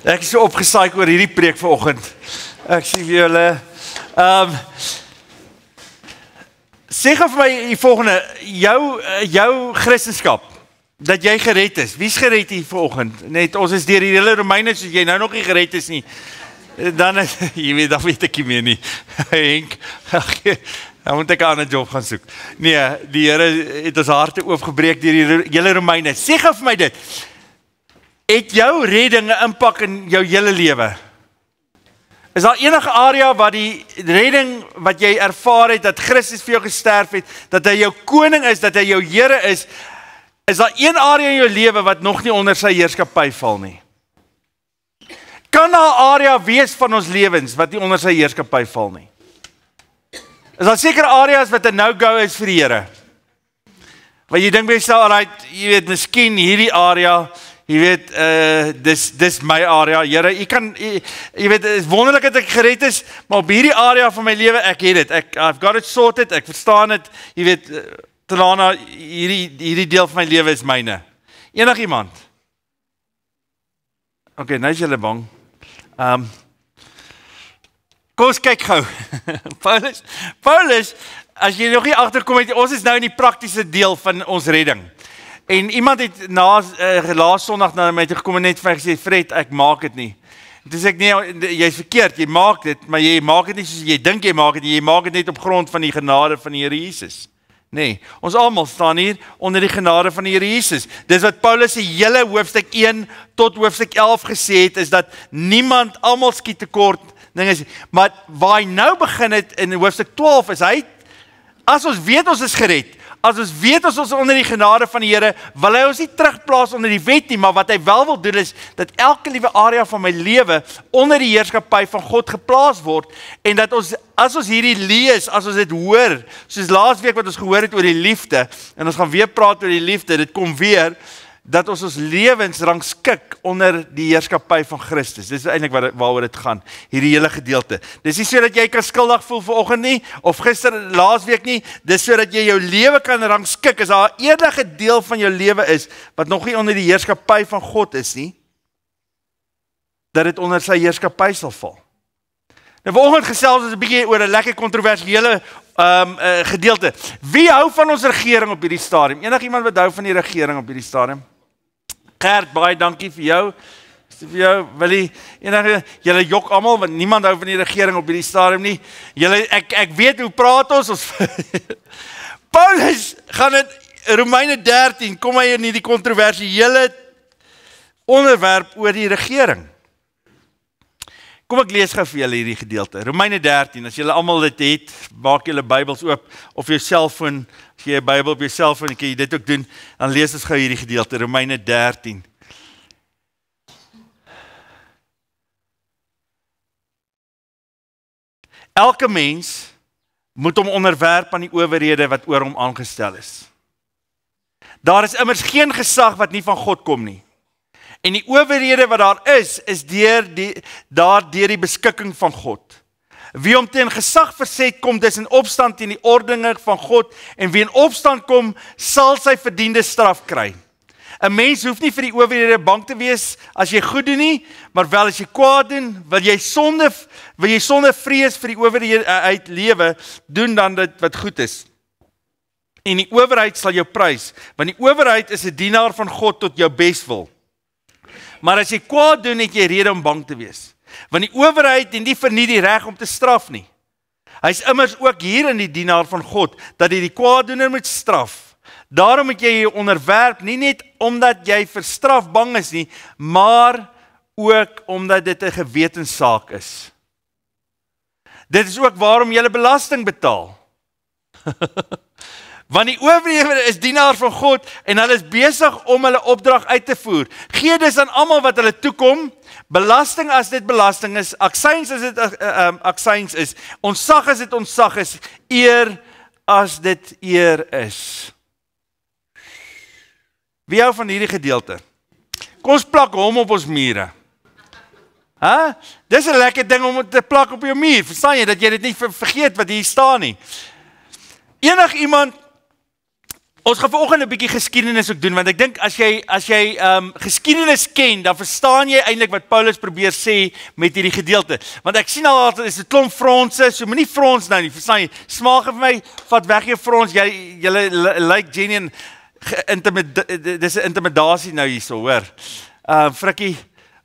Ek is so opgesaik oor hierdie preek vanoggend. Ek sê vir julle, sê gou vir my die volgende, jou Christendom, dat jy gered is. Wie's gered hier vanoggend? Net ons is deur die hele Romeine, soos jy nou nog nie gered is nie. Dan dan weet ek nie meer nie. Henk, dan moet ek 'n ander job gaan soek. Nee, die Here het ons harte oopgebreek deur die hele Romeine. Sê gou vir my dit. Het jou redding 'n impak in jou hele lewe? Is daar enige area waar die redding wat jy ervaar het, dat Christus vir jou gesterf het, dat hy jou koning is, dat hy jou Here is daar een area in jou lewe wat nog nie onder sy heerskappy val nie? Kan daar 'n area wees van ons lewens wat nie onder sy heerskappy val nie? Is daar sekere areas wat 'n no-go is vir die Here? Wat jy dink by jouself, alright, jy weet, miskien hierdie area, jy weet, dis my area, Here, jy weet, is wonderlik dat ek gered is, maar op hierdie area van my lewe, ek het dit, I've got it sorted, ek verstaan dit, jy weet, Talana, hierdie deel van my lewe is myne. Enig iemand? Okay, nou is julle bang. Kom ons kyk gou. Paulus, as jy nog nie agterkom het, ons is nou in die praktiese deel van ons redding. En iemand het laas Sondag na my toe gekom en net vir my gesê, Fred, ek maak dit nie. En toe sê ek, nee, jy's verkeerd, jy maak dit, maar jy maak dit nie soos jy dink jy maak dit net op grond van die genade van die Here Jesus. Nee, ons almal staan hier onder die genade van die Here Jesus. Dis wat Paulus se hele hoofstuk 1 tot hoofstuk 11 gesê het, is dat niemand, almal skiet tekort, dinge, maar waar hy nou begin het in hoofstuk 12 is as ons weet ons is gered, as ons weet ons is onder die genade van die Here, wil hy ons nie terugplaas onder die wet nie, maar wat hy wel wil doen is, dat elke liewe area van my lewe onder die heerskappy van God geplaas word, en dat ons, as ons hierdie lees, as ons dit hoor, soos laasweek wat ons gehoor het oor die liefde, en ons gaan weer praat oor die liefde, dit kom weer, dat ons lewens rangskik onder die heerskappy van Christus. Dis eintlik waaroor dit gaan, hierdie hele gedeelte. Dis nie so dat jy kan skuldig voel vanoggend nie, of laasweek nie, dis so dat jy jou lewe kan rangskik, as daar enige deel van jou lewe is, wat nog nie onder die heerskappy van God is nie, dat dit onder sy heerskappy sal val. Nou vanoggend gesels ons 'n bietjie oor 'n lekker kontroversiële gedeelte. Wie hou van ons regering op hierdie stadium? Enigiemand wat hou van die regering op hierdie stadium? Gert, baie dankie vir jou. Vir jou, Willie, julle jok almal, want niemand hou van die regering op hierdie stadium nie. Julle, ek weet hoe praat ons Paulus gaan dit, Romeine 13, kom hy in hierdie kontroversiële onderwerp oor die regering. Kom ek lees gou vir julle hierdie gedeelte. Romeine 13, as julle almal dit het, maak julle Bybels oop, of jou selfoon, as jy 'n Bybel op jou selfoon, kan jy dit ook doen, dan lees ons gou hierdie gedeelte, Romeine 13. Elke mens moet hom onderwerp aan die owerhede wat oor hom aangestel is. Daar is immers geen gesag wat nie van God kom nie. En die owerhede wat daar is deur die beskikking van God. Wie om teen gesag verset kom, dis in opstand teen die ordeninge van God, en wie in opstand kom, sal sy verdiende straf kry. 'n Mens hoef nie vir die owerhede bang te wees as jy goed doen nie, maar wel as jy kwaad doen, wil jy sonder vrees vir die owerhede uit lewe, doen dan dit wat goed is. En die owerheid sal jou prys, want die owerheid is 'n dienaar van God tot jou beswil. Maar as jy kwaad doen, het jy rede om bang te wees. Want die owerheid het nie verniet die reg om te straf nie. Hy is immers ook hier in die dienaar van God, dat hy die kwaaddoener moet straf. Daarom moet jy jou onderwerp, nie net omdat jy vir straf bang is nie, maar ook omdat dit 'n gewetenssaak is. Dit is ook waarom jy belasting betaal. Want die owerhede is dienaar van God en hulle is besig om hulle opdrag uit te voer. Gee dus aan almal wat hulle toekom, belasting as dit belasting is, aksyns as dit aksyns is, ontsag as dit ontsag is, eer as dit eer is. Wie hou van hierdie gedeelte? Kom ons plak hom op ons mure. Dis 'n lekker ding om te plak op jou muur, verstaan jy, dat jy dit nie vergeet wat hier staan nie. Enig iemand Ons gaan vanoggend 'n bietjie geskiedenis ook doen, want ek dink as jy geskiedenis ken, dan verstaan jy eintlik wat Paulus probeer sê met hierdie gedeelte. Want ek sien al dat is 'n klomp fronse, so moenie frons nou nie, verstaan jy? Smaak vir my, vat weg jou frons, julle lyk genuine dis 'n intimidasie nou hierso, hoor. Frikkie,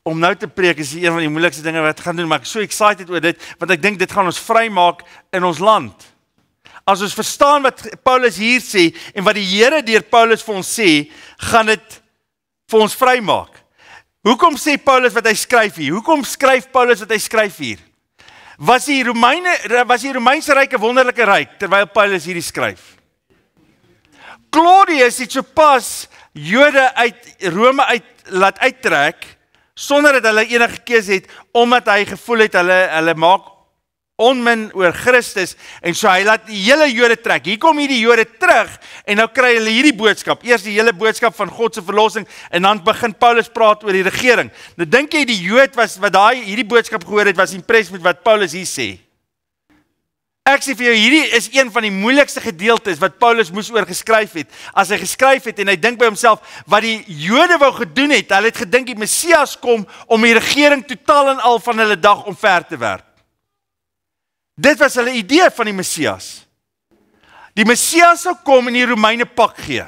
om nou te preek is een van die moeilikste dinge wat ek gaan doen, maar ek is so excited oor dit, want ek dink dit gaan ons vrymaak in ons land. As ons verstaan wat Paulus hier sê, en wat die Here deur Paulus vir ons sê, gaan dit vir ons vrymaak. Hoekom sê Paulus wat hy skryf hier? Hoekom skryf Paulus wat hy skryf hier? Was die Romeinse ryk 'n wonderlike ryk, terwyl Paulus hierdie skryf? Claudius het sopas Jode uit Rome laat uittrek, sonder dat hulle enige keuse het, omdat hy gevoel het, hulle maak onmin oor Christus, en so hy laat die hele Jode trek. Hier kom hierdie Jode terug, en nou kry hulle hierdie boodskap, eers die hele boodskap van God se verlossing, en dan begin Paulus praat oor die regering. Nou dink jy die Jood wat hierdie boodskap gehoor het, was impressed met wat Paulus hier sê? Ek sê vir jou, hierdie is een van die moeilikste gedeeltes wat Paulus moes oor geskryf het. As hy geskryf het en hy dink by homself, wat die Jode wou gedoen het, hulle het gedink die Messias kom om die regering totaal en al van hulle dag omver te werp. Dit was hulle idee van die Messias. Die Messias sou kom en die Romeine pak gee.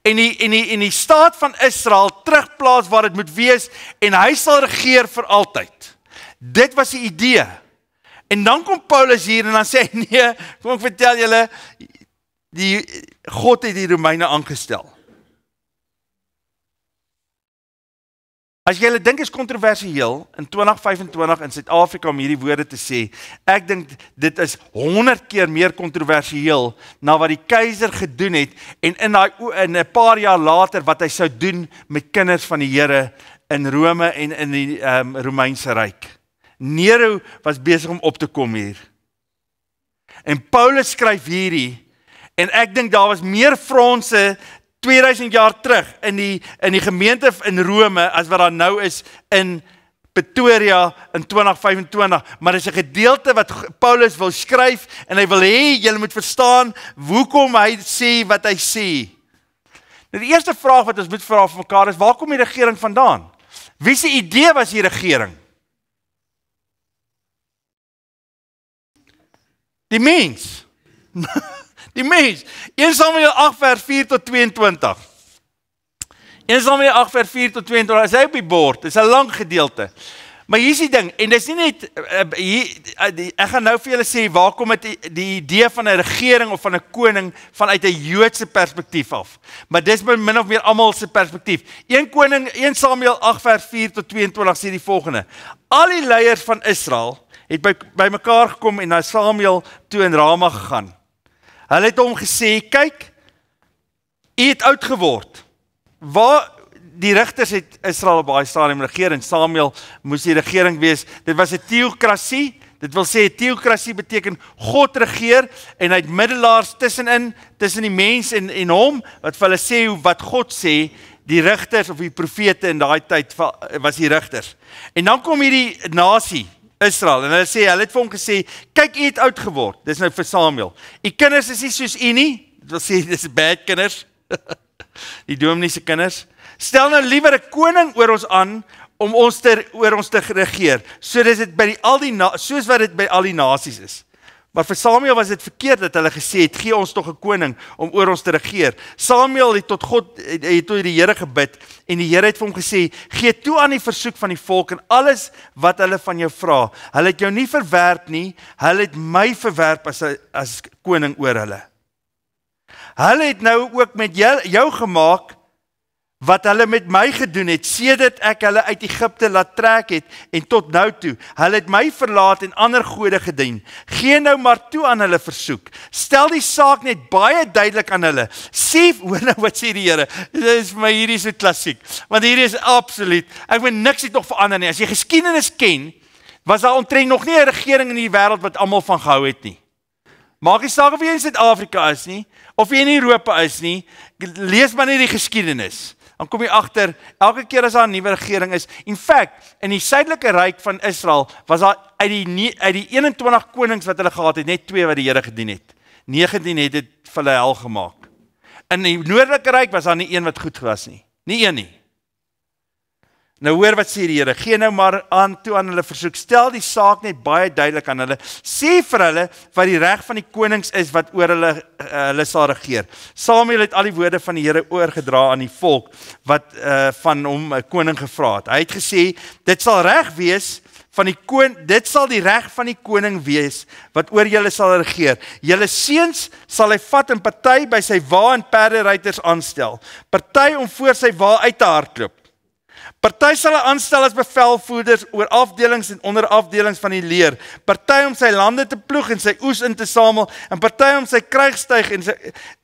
En die staat van Israel terugplaas waar dit moet wees, en hy sal regeer vir altyd. Dit was die idee. En dan kom Paulus hier en dan sê hy, nee, kom ek vertel julle, God het die Romeine aangestel. As jy dink is kontroversieel in 2025 in Suid-Afrika om hierdie woorde te sê, ek dink dit is 100 keer meer kontroversieel na wat die keiser gedoen het en in 'n paar jaar later wat hy sou doen met kinders van die Here in Rome en in die Romeinse ryk. Nero was besig om op te kom hier. En Paulus skryf hierdie, en ek dink daar was meer fronse 2000 jaar terug in die gemeente in Rome as wat daar nou is in Pretoria in 2025, maar dit is 'n gedeelte wat Paulus wil skryf en hy wil hê julle moet verstaan hoekom hy sê wat hy sê. Nou die eerste vraag wat ons moet vra vir mekaar is, waar kom die regering vandaan? Wie se idee was die regering? Die mens. Die mens. 1 Samuel 8 vers 4 tot 22. 1 Samuel 8 vers 4 tot 22, is hy op die bord, dis 'n lang gedeelte. Maar hier is die ding, en dis nie net, ek gaan nou vir julle sê, waar kom het die idee van 'n regering of van 'n koning vanuit 'n Joodse perspektief af. Maar dis min of meer almal se perspektief. 1 Samuel 8 vers 4 tot 22 sê die volgende. Al die leiers van Israel het by mekaar gekom en na Samuel toe in Rama gegaan. Hulle het hom gesê, kyk, u het oud geword. Waar die rigters het Israel op baie stadium regeer en Samuel moes die regering wees. Dit was 'n teokrasie. Dit wil sê teokrasie beteken God regeer en hy het middelaars tussen die mens en hom wat vir hulle sê wat God sê. Die rigters of die profete in daai tyd was die rigters. En dan kom hierdie nasie Israel, en hulle het vir hom gesê, kyk, u het oud geword, dis nou vir Samuel, u kinders is nie soos u nie, dit wil sê, dis bad kinders, die dominee se kinders, stel nou liewer 'n koning oor ons aan, om oor ons te regeer, soos wat dit by al die nasies is. Maar vir Samuel was dit verkeerd dat hulle gesê het, gee ons tog 'n koning om oor ons te regeer. Samuel het tot die Here gebid en die Here het vir hom gesê, gee toe aan die versoek van die volk en alles wat hulle van jou vra. Hulle het jou nie verwerp nie, hulle het my verwerp as koning oor hulle. Hulle het nou ook met jou gemaak wat hulle met my gedoen het, sedert ek hulle uit Egipte laat trek het, en tot nou toe, hulle het my verlaat en ander gode gedien, gee nou maar toe aan hulle versoek, stel die saak net baie duidelik aan hulle, hoor nou wat sê die Here, dit is vir my hierdie so klassiek, want hierdie is absoluut, ek weet niks het nog verander nie, as jy geskiedenis ken, was daar omtrent nog nie 'n regering in die wêreld wat almal van gehou het nie. Maak nie saak of jy in Suid-Afrika is nie, of jy in Europa is nie, lees maar net die geskiedenis. Dan kom jy agter, elke keer as daar 'n nuwe regering is, in fact, in die suidelike ryk van Israel, was daar uit die 21 konings wat hulle gehad het, net 2 wat die Here gedien het. 19 het dit vir hulle hel gemaak. In die noordelike ryk was daar nie een wat goed was nie. Nie een nie. Nou hoor wat sê die Here, gee nou maar aan toe aan hulle versoek, stel die saak net baie duidelik aan hulle, sê vir hulle wat die reg van die konings is wat oor hulle sal regeer. Samuel het al die woorde van die Here oorgedra aan die volk wat van hom 'n koning gevra het. Hy het gesê, dit sal die reg van die koning wees wat oor julle sal regeer. Julle seuns sal hy vat en party by sy wa en perderuiters aanstel, party om voor sy wa uit te hardloop. Party sal hy aanstel as bevelvoerders oor afdelings en onderafdelings van die leer. Party om sy lande te ploeg en sy oes in te samel, en party om sy krygstuig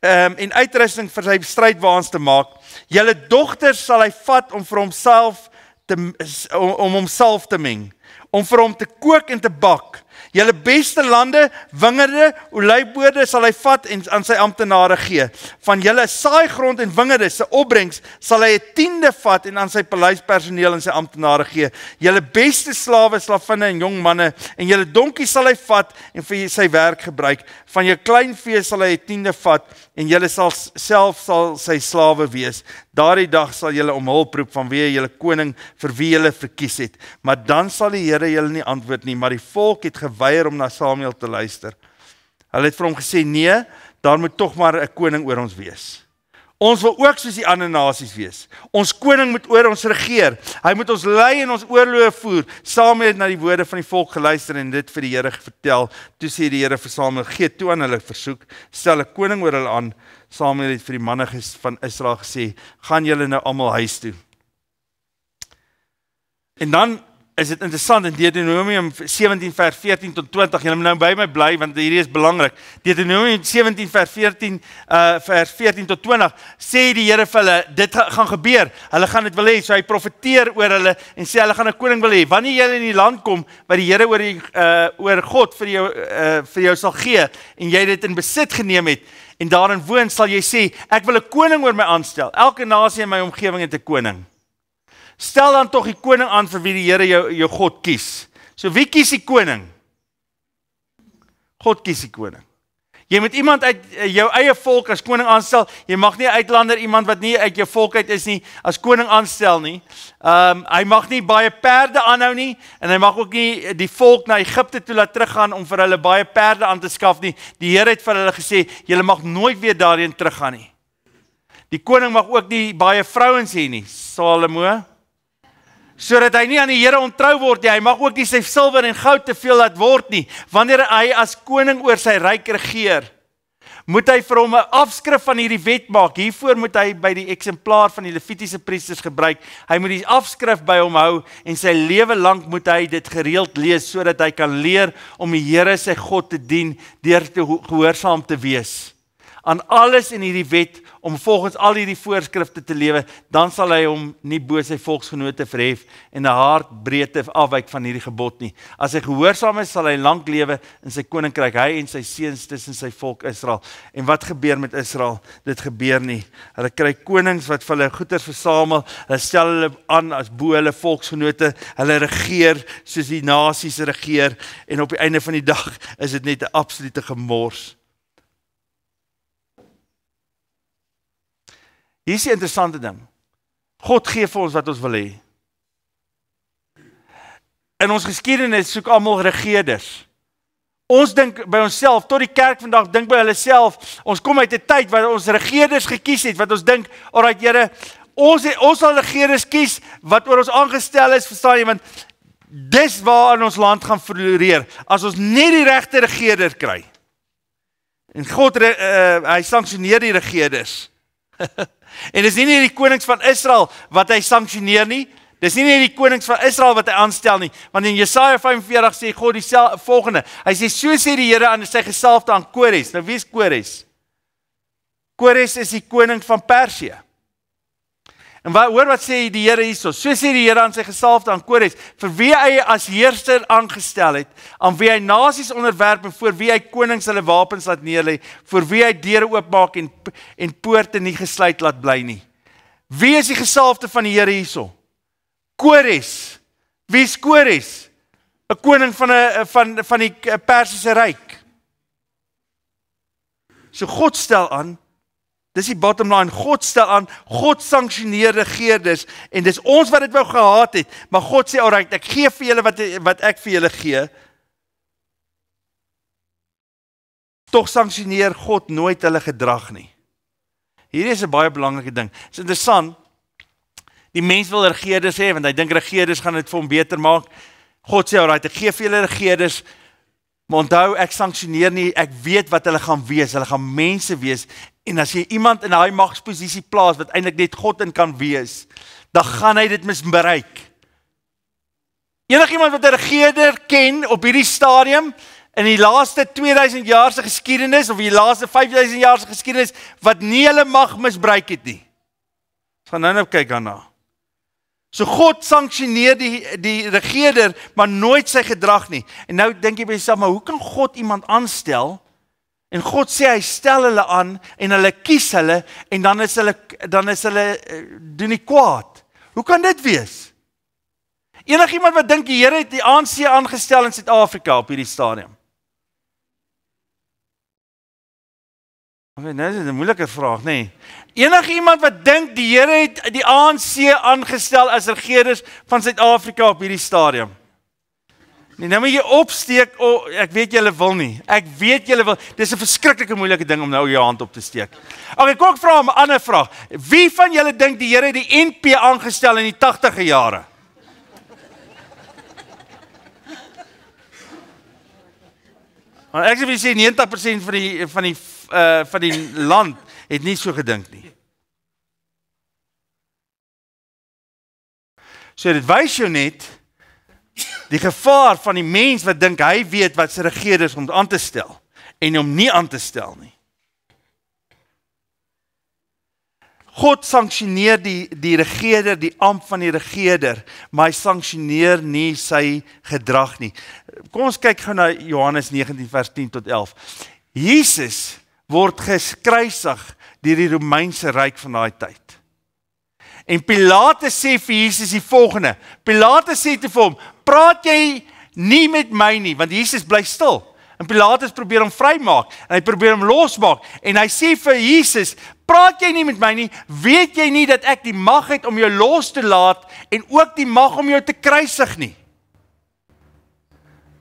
en uitrusting vir sy strydwaans te maak. Julle dogters sal hy vat om vir homself te meng, om vir hom te kook en te bak. Julle beste lande, wingerde, olyfboorde sal hy vat en aan sy amptenare gee. Van julle saaigrond en wingerde se opbrengs sal hy 1/10 vat en aan sy paleispersoneel en sy amptenare gee. Julle beste slawe, slavinne en jong manne en julle donkies sal hy vat en vir sy werk gebruik. Van jou kleinvee sal hy 1/10 vat en julle sal sy slawe wees. Daardie dag sal julle om hulp roep vanweë julle koning vir wie julle verkies het. Maar dan sal die Here julle nie antwoord nie, maar die volk het geweier om na Samuel te luister. Hulle het vir hom gesê, nee, daar moet tog maar 'n koning oor ons wees. Ons wil ook soos die ander nasies wees. Ons koning moet oor ons regeer. Hy moet ons lei en ons oorloë voer. Samuel het na die woorde van die volk geluister en dit vir die Here vertel. Toe sê die Here vir Samuel, gee toe aan hulle versoek, stel 'n koning oor hulle aan. Samuel het vir die manne van Israel gesê, gaan julle nou almal huis toe. En dan is dit interessant in Deuteronomium 17 vers 14 tot 20, julle moet nou by my bly, want hierdie is belangrik. Deuteronomium 17 vers 14 tot 20, sê die Here vir hulle, dit gaan gebeur, hulle gaan dit wil hê, so hy profeteer oor hulle, en sê hulle gaan 'n koning wil hê, wanneer julle in die land kom, wat die Here oor God vir jou sal gee, en jy dit in besit geneem het, en daarin woon, sal jy sê, ek wil 'n koning oor my aanstel, elke nasie in my omgewing het 'n koning. Stel dan tog die koning aan vir wie die Here jou God kies. So wie kies die koning? God kies die koning. Jy moet iemand uit jou eie volk as koning aanstel. Jy mag nie 'n uitlander, iemand wat nie uit jou volk uit is nie, as koning aanstel nie. Hy mag nie baie perde aanhou nie, en hy mag ook nie die volk na Egipte toe laat teruggaan om vir hulle baie perde aan te skaf nie. Die Here het vir hulle gesê, julle mag nooit weer daarheen teruggaan nie. Die koning mag ook nie baie vrouens hê nie, Salomo, sodat hy nie aan die Here ontrou word nie. Hy mag ook nie sy silwer en goud te veel laat word nie. Wanneer hy as koning oor sy ryk regeer, moet hy vir hom 'n afskrif van hierdie wet maak. Hiervoor moet hy by die eksemplaar van die Levitiese priesters gebruik. Hy moet die afskrif by hom hou en sy lewe lank moet hy dit gereeld lees sodat hy kan leer om die Here sy God te dien deur te gehoorsaam te wees aan alles in hierdie wet, om volgens al hierdie voorskrifte te lewe. Dan sal hy hom nie bo sy volksgenote verhef en 'n haarbreedte afwyk van hierdie gebod nie. As hy gehoorsaam is, sal hy lank lewe in sy koninkryk, hy en sy seuns tussen sy volk Israel. En wat gebeur met Israel? Dit gebeur nie. Hulle kry konings wat vir hulle goeder versamel, hulle stel hulle aan as bo hulle volksgenote, hulle regeer soos die nasies regeer, en op die einde van die dag is dit net 'n absolute gemors. Hier is die interessante ding. God gee vir ons wat ons wil hê. In ons geskiedenis soek almal regerders. Ons dink by onsself, tot die kerk vandag dink by hulle self, ons kom uit 'n tyd waar ons regerders gekies het, wat ons dink, alright Here, ons sal regerders kies wat oor ons aangestel is, verstaan jy, want dis waar in ons land gaan floreer, as ons net die regte regerder kry. En God, hy sanksioneer die regerders. En dis nie net die konings van Israel wat hy sanksioneer nie, dis nie net die konings van Israel wat hy aanstel nie, want in Jesaja 45 sê God die volgende, hy sê, so sê die Here aan sy gesalfde aan Kores. Nou wie is Kores? Kores is die koning van Persië. En hoor wat sê die Here hierso, so sê die Here aan sy gesalfde aan Kores, vir wie hy as heerser aangestel het, aan wie hy nasies onderwerp en voor wie hy konings hulle wapens laat neerlê, voor wie hy deure oopmaak en poorte nie gesluit laat bly nie. Wie is die gesalfde van die Here hierso? Kores. Wie is Kores? 'n koning van die Persiese ryk. So God stel aan Dis die bottom line. God stel aan, God sanksioneer regeerders en dis ons wat dit wou gehaat het, maar God sê, alright, ek gee vir julle wat ek vir julle gee. Tog sanksioneer God nooit hulle gedrag nie. Hierdie is 'n baie belangrike ding. Dit is interessant. Die mens wil regeerders hê, want hy dink regeerders gaan dit vir hom beter maak. God sê, alright, ek gee vir julle regeerders, maar onthou, ek sanksioneer nie, ek weet wat hulle gaan wees. Hulle gaan mense wees. En as jy iemand in daai magsposisie plaas, wat eintlik net God in kan wees, dan gaan hy dit misbruik. Enigiemand wat 'n regeerder ken op hierdie stadium, in die laaste 2000 jaar se geskiedenis, of die laaste 5000 jaar se geskiedenis, wat nie hulle mag misbruik het nie. Ons gaan nou kyk daarna. So God sanksioneer die regeerder, maar nooit sy gedrag nie. En nou dink jy by jouself, maar hoe kan God iemand aanstel? En God sê hy stel hulle aan, en hulle kies hulle, en dan is hulle doen nie kwaad. Hoe kan dit wees? Enigiemand wat dink die Here het die ANC aangestel in Suid-Afrika op hierdie stadium? Okay, nou is dit 'n moeilike vraag, nee. Enigiemand wat dink die Here het die ANC aangestel as regeerders van Suid-Afrika op hierdie stadium? Nee, nou moet jy opsteek, ek weet julle wil nie. Ek weet julle wil. Dis 'n verskriklike moeilike ding om nou jou hand op te steek. Okay, kom ek vra 'n ander vraag. Wie van julle dink die Here het die NP aangestel in die 80e jare? Want ek sê 90% van die land het nie so gedink nie. So dit wys jou net die gevaar van die mens wat dink hy weet wat sy regeerders om aan te stel en hom nie aan te stel nie. God sanksioneer die regeerder, die amp van die regeerder, maar hy sanksioneer nie sy gedrag nie. Kom ons kyk gou na Johannes 19 vers 10 tot 11. Jesus word gekruisig deur die Romeinse ryk van daai tyd. En Pilatus sê vir Jesus die volgende. Pilatus sê te vir hom, praat jy nie met my nie, want Jesus bly stil. En Pilatus probeer hom vrymaak, en hy probeer hom losmaak, en hy sê vir Jesus, praat jy nie met my nie, weet jy nie dat ek die mag het om jou los te laat, en ook die mag om jou te kruisig nie?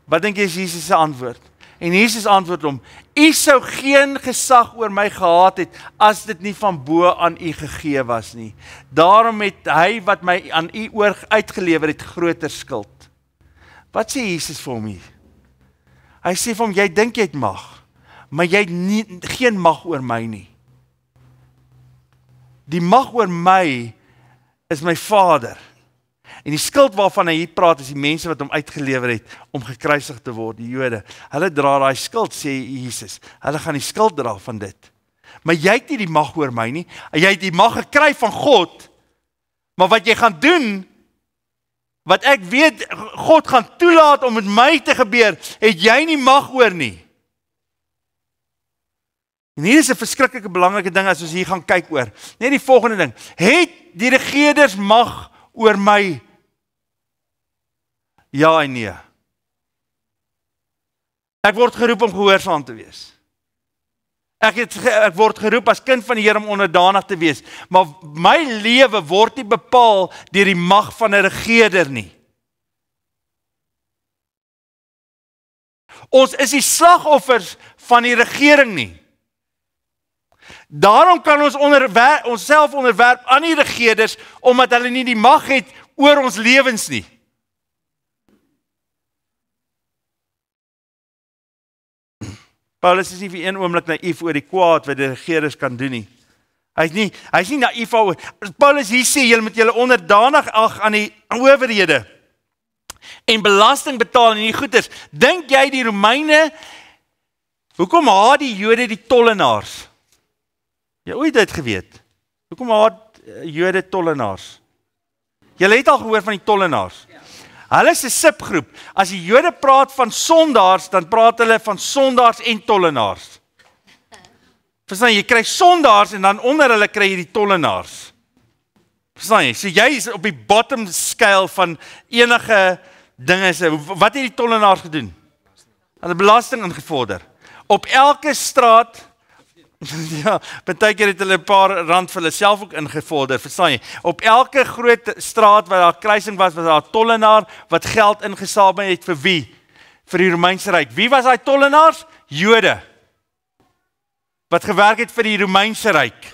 Wat dink jy is Jesus se antwoord? En Jesus antwoord hom, u sou geen gesag oor my gehad het, as dit nie van bo aan u gegee was nie. Daarom het hy wat my aan u uitgelewer het, groter skuld. Wat sê Jesus vir hom hier? Hy sê vir hom, jy dink jy het mag, maar jy het geen mag oor my nie. Die mag oor my is my Vader. En die skuld waarvan hy hier praat is die mense wat hom uitgelewer het om gekruisig te word, die Jode. Hulle dra daai skuld, sê Jesus. Hulle gaan die skuld dra van dit. Maar jy het nie die mag oor my nie. Jy het die mag gekry van God. Maar wat jy gaan doen, wat ek weet God gaan toelaat om met my te gebeur, het jy nie mag oor nie. En hier is 'n verskriklike belangrike ding as ons hier gaan kyk oor. Net die volgende ding. Het die regeerders mag oor my? Ja en nee. Ek word geroep om gehoorsaam te wees. Ek word geroep as kind van die Here om onderdanig te wees, maar my lewe word nie bepaal deur die mag van 'n regeerder nie. Ons is die slagoffers van die regering nie. Daarom kan ons onsself onderwerp aan die regeerders, omdat hulle nie die mag het oor ons lewens nie. Paulus is nie vir een oomblik naïef oor die kwaad wat die regeerders kan doen nie. Hy is nie naïef oor. Paulus hier sê, julle moet julle onderdanig ag aan die owerhede en belasting betaal en die goeders. Dink jy die Romeine, hoekom haat die Jode die tollenaars? Jy ooit dit geweet? Hoekom haat Jode tollenaars? Julle het al gehoor van die tollenaars. Hulle is 'n subgroep. As die Jode praat van sondaars, dan praat hulle van sondaars en tollenaars. Verstaan jy? Jy kry sondaars en dan onder hulle kry jy die tollenaars. Verstaan jy? So jy is op die bottom scale van enige dinge. Wat het die tollenaars gedoen? Hulle belasting ingevorder. Op elke straat Ja, partykeer het hulle 'n paar rand vir hulle self ook ingevorder, verstaan jy? Op elke groot straat waar daar 'n kruising was daar 'n tollenaar wat geld ingesamel het vir wie? Vir die Romeinse Ryk. Wie was daai tollenaars? Jode. Wat gewerk het vir die Romeinse Ryk.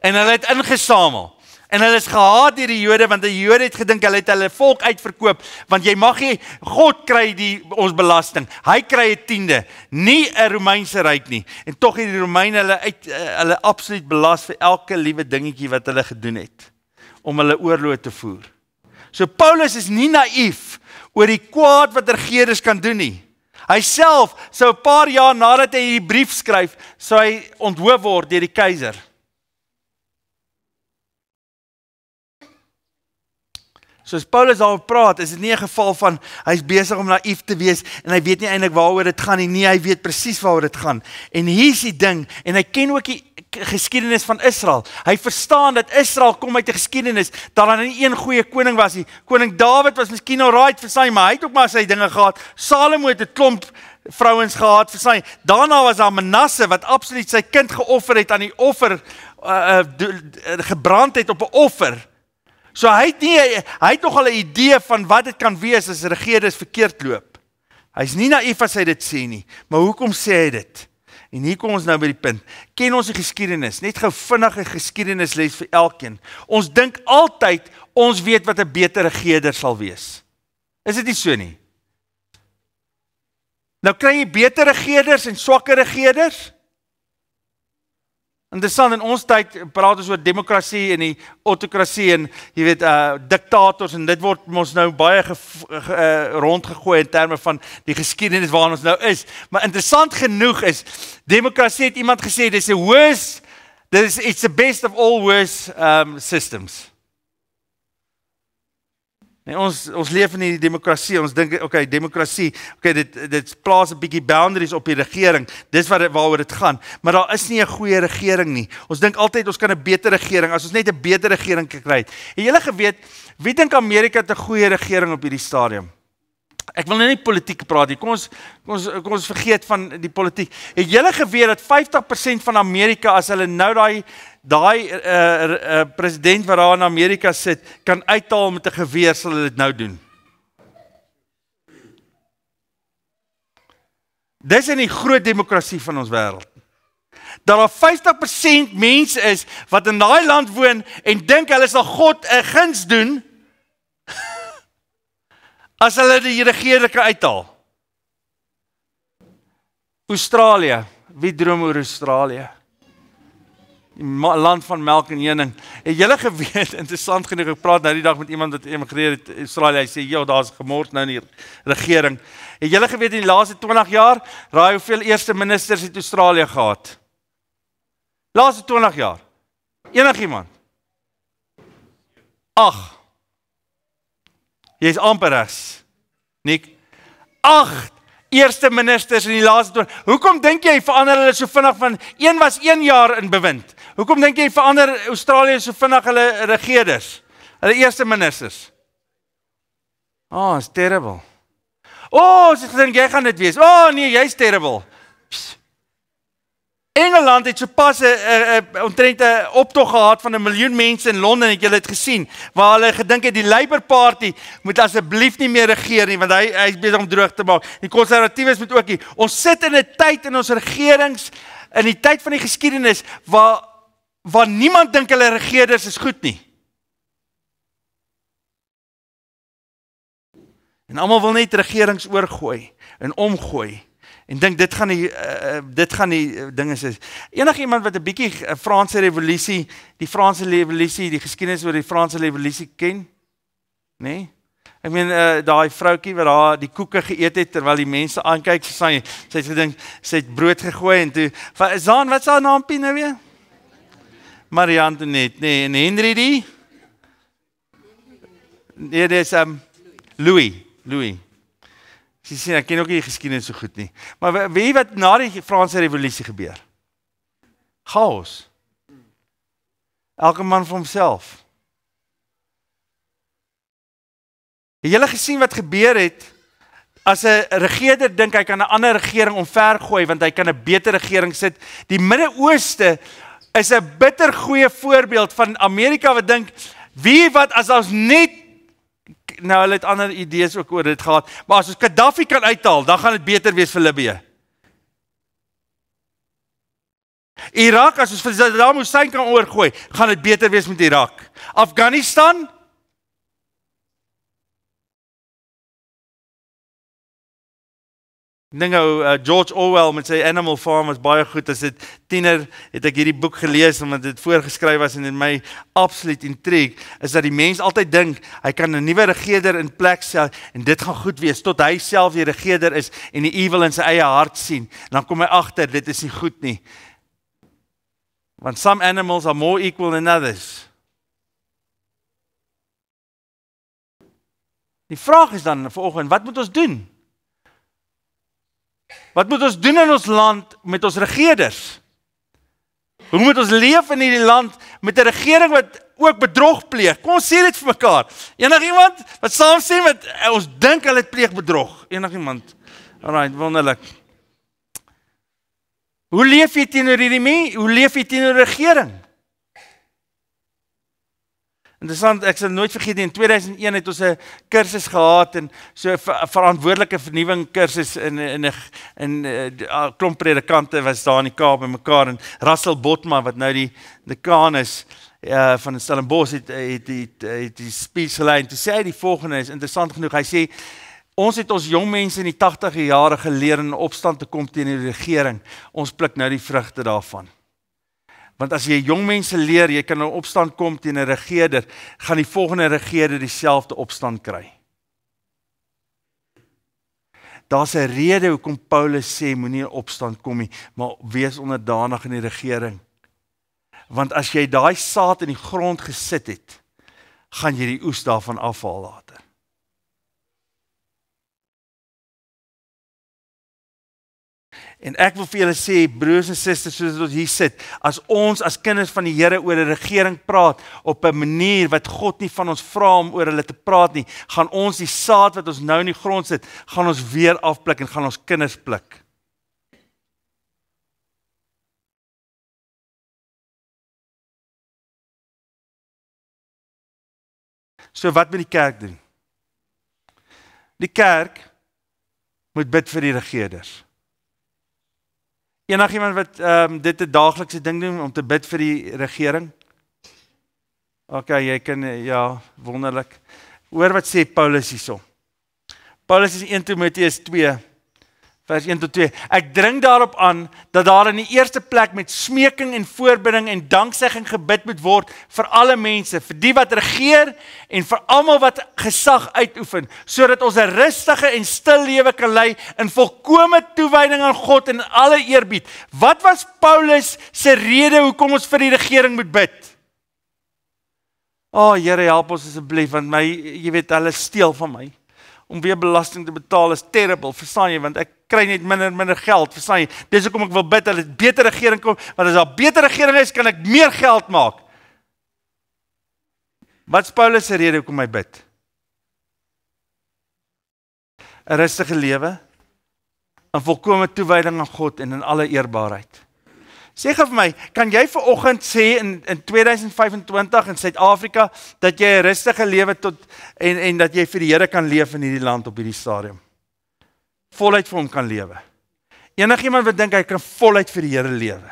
En hulle het ingesamel. En hulle is gehaat deur die Jode, want die Jode het gedink hulle het hulle volk uitverkoop, want jy mag nie, God kry ons belasting, hy kry 'n tiende, nie 'n Romeinse Ryk nie, en tog het die Romeine hulle absoluut belas vir elke liewe dingetjie wat hulle gedoen het, om hulle oorlog te voer. So Paulus is nie naïef oor die kwaad wat regerders kan doen nie. Hy self sou 'n paar jaar nadat hy hierdie brief skryf, sou hy onthoof word deur die keiser. So as Paulus daaroor praat, is dit nie 'n geval van hy's besig om naïef te wees en hy weet nie eintlik waaroor dit gaan nie. Nee, hy weet presies waaroor dit gaan. En hier's die ding, en hy ken ook die geskiedenis van Israel. Hy verstaan dat Israel kom uit 'n geskiedenis dat daar nie een goeie koning was nie. Koning Dawid was miskien alright vir sy, maar hy het ook maar sy dinge gehad. Salomo het 'n klomp vrouens gehad vir sy. Daarna was daar Manasse wat absoluut sy kind geoffer het aan die offer, gebrand het op 'n offer. So hy het nogal 'n idee van wat dit kan wees as regerders verkeerd loop. Hy's nie naïef as hy dit sê nie, maar hoekom sê hy dit? En hier kom ons nou by die punt. Ken ons die geskiedenis, net gou vinnige geskiedenisles vir elkeen. Ons dink altyd ons weet wat 'n beter regerder sal wees. Is dit nie so nie? Nou kry jy beter regerders en swakker regerders? Interessant, in ons tyd praat ons oor demokrasie en die autokrasie en jy weet diktators, en dit word ons nou baie rondgegooi in terme van die geskiedenis waarin ons nou is. Maar interessant genoeg is, demokrasie het iemand gesê, it's the best of all worst systems. Nee, ons leef in die demokrasie, ons dink, okay, demokrasie, okay, dit plaas 'n bietjie boundaries op die regering, dis waaroor dit gaan, maar daar is nie 'n goeie regering nie. Ons dink altyd ons kan 'n beter regering, as ons net 'n beter regering kan kry. En julle geweet, wie dink Amerika het 'n goeie regering op hierdie stadium? Ek wil nou nie politiek praat nie, kom ons vergeet van die politiek. Het julle geweet dat 50% van Amerika, as hulle nou daai president wat daar in Amerika sit, kan uithaal met 'n geweer, sal hulle dit nou doen. Dis in die groot demokrasie van ons wêreld. Dat daar 50% mense is wat in daai land woon en dink hulle sal God 'n guns doen as hulle die regering kan uithaal. Australië, wie droom oor Australië? Land van melk en honing. Het julle geweet, interessant genoeg, ek praat nou die dag met iemand wat emigreer het in Australië, hy sê, ja, daar is gemors nou in die regering. Het julle geweet in die laaste 20 jaar, raai hoeveel eerste ministers het Australië gehad? Laaste 20 jaar. Enigiemand? 8. Jy is amper regs. Nick. 8 eerste ministers in die laaste 20. Hoekom dink jy verander hulle so vinnig van, een was 1 jaar in bewind? Hoekom dink jy verander Australië so vinnig hulle regerders? Hulle eerste ministers? It's terrible. Ek dink jy gaan dit wees. Nee, jy's terrible. Engeland het sopas omtrent 'n optog gehad van 1 miljoen mense in Londen, het julle dit gesien, waar hulle gedink het die Labour Party moet asseblief nie meer regeer nie, want hy is besig om droog te maak. Die konservatiewes moet ook nie. Ons sit in 'n tyd in ons regerings, in die tyd van die geskiedenis, waar niemand dink hulle regerders is goed nie. En almal wil net regerings oorgooi en omgooi. En dink dit gaan die dinge is. Enige iemand wat 'n bietjie Franse revolusie, die geskiedenis oor die Franse revolusie ken? Nee? Ek meen daai vroutjie wat daar die koeke geëet het terwyl die mense aankyk, sy het gedink, sy het brood gegooi en toe, Zaan, wat is haar naampie nou weer? Marie Antoinette, nee, en Henry die? Nee, dis Louis. Sy sê, ek ken ook nie die geskiedenis so goed nie. Maar weet jy wat na die Franse revolusie gebeur? Chaos. Elke man vir homself. Het julle gesien wat gebeur het as 'n regerder dink hy kan 'n ander regering omvergooi want hy kan 'n beter regering sit. Die Midde-Ooste is 'n bitter goeie voorbeeld van Amerika wat dink, wie wat as ons net, nou hulle het ander idees ook oor dit gehad, maar as ons Gaddafi kan uithaal, dan gaan dit beter wees vir Libië. Irak, as ons vir Saddam Hussein kan oorgooi, gaan dit beter wees met Irak. Afghanistan, ek dink George Orwell met sy Animal Farm was baie goed. As dit tiener het ek hierdie boek gelees omdat dit voorgeskryf was en in my absoluut intrigue is dat die mens altyd dink hy kan 'n nuwe regerder in plek stel en dit gaan goed wees tot hy self die regerder is en die evil in sy eie hart sien. En dan kom hy agter dit is nie goed nie. Want some animals are more equal than others. Die vraag is dan vanoggend, wat moet ons doen? Wat moet ons doen in ons land met ons regerders? Hoe moet ons leef in hierdie land met 'n regering wat ook bedrog pleeg? Kom ons sê dit vir mekaar. Enigiemand wat saamstem met ons dink hulle pleeg bedrog? Enigiemand? Alright, wonderlik. Hoe leef jy teenoor hierdie mense? Hoe leef jy teenoor die regering? Interessant, ek sal nooit vergeet nie, in 2001 het ons 'n kursus gehad en so 'n verantwoordelike vernuwing kursus in 'n klomp predikante was daar in die Kaap by mekaar en Russell Botma wat nou die dekaan is van Stellenbosch het die speech gelei en toe sê hy die volgende, is interessant genoeg, hy sê ons het ons jong mense in die 80e jare geleer in opstand te kom teen die regering, ons pluk nou die vrugte daarvan. Want as jy jong mense leer, jy kan in opstand kom teen 'n regerder, gaan die volgende regerder dieselfde opstand kry. Daar's 'n rede hoekom Paulus sê, moenie in opstand kom nie, maar wees onderdanig in die regering. Want as jy daai saad in die grond gesit het, gaan jy die oes daarvan afhaal later. En ek wil vir julle sê, broers en susters, soos ons hier sit, as ons as kinders van die Here oor 'n regering praat op 'n manier wat God nie van ons vra om oor hulle te praat nie, gaan ons die saad wat ons nou in die grond sit, gaan ons weer afpluk en gaan ons kinders pluk. So wat moet die kerk doen? Die kerk moet bid vir die regerders. Enigiemand wat dit 'n daaglikse ding doen om te bid vir die regering? OK, jy kan, ja, wonderlik. Hoor wat sê Paulus hierso. Paulus is 1 Timoteus 2, vers 1-2. Ek dring daarop aan dat daar in die eerste plek met smeking en voorbidding en danksegging gebid moet word vir alle mense, vir die wat regeer en vir almal wat gesag uitoefen, sodat ons 'n rustige en stil lewe kan lei in volkomme toewyding aan God en alle eerbied. Wat was Paulus se rede hoekom ons vir die regering moet bid? Here, help ons asseblief, want jy weet, hulle steel van my. Om weer belasting te betaal is terrible, verstaan jy, want ek kry net minder geld, verstaan jy. Dis hoekom ek wil bid dat dit beter regering kom, want as daar beter regering is, kan ek meer geld maak. Wat is Paulus se rede hoekom hy bid? 'n rustige lewe, 'n volkomme toewyding aan God en in alle eerbaarheid. Sê gou vir my, kan jy vanoggend sê in 2025 in Suid-Afrika dat jy 'n rustige lewe en dat jy vir die Here kan leef in hierdie land op hierdie stadium? Voluit vir hom kan lewe. Enigiemand wat dink hy kan voluit vir die Here lewe?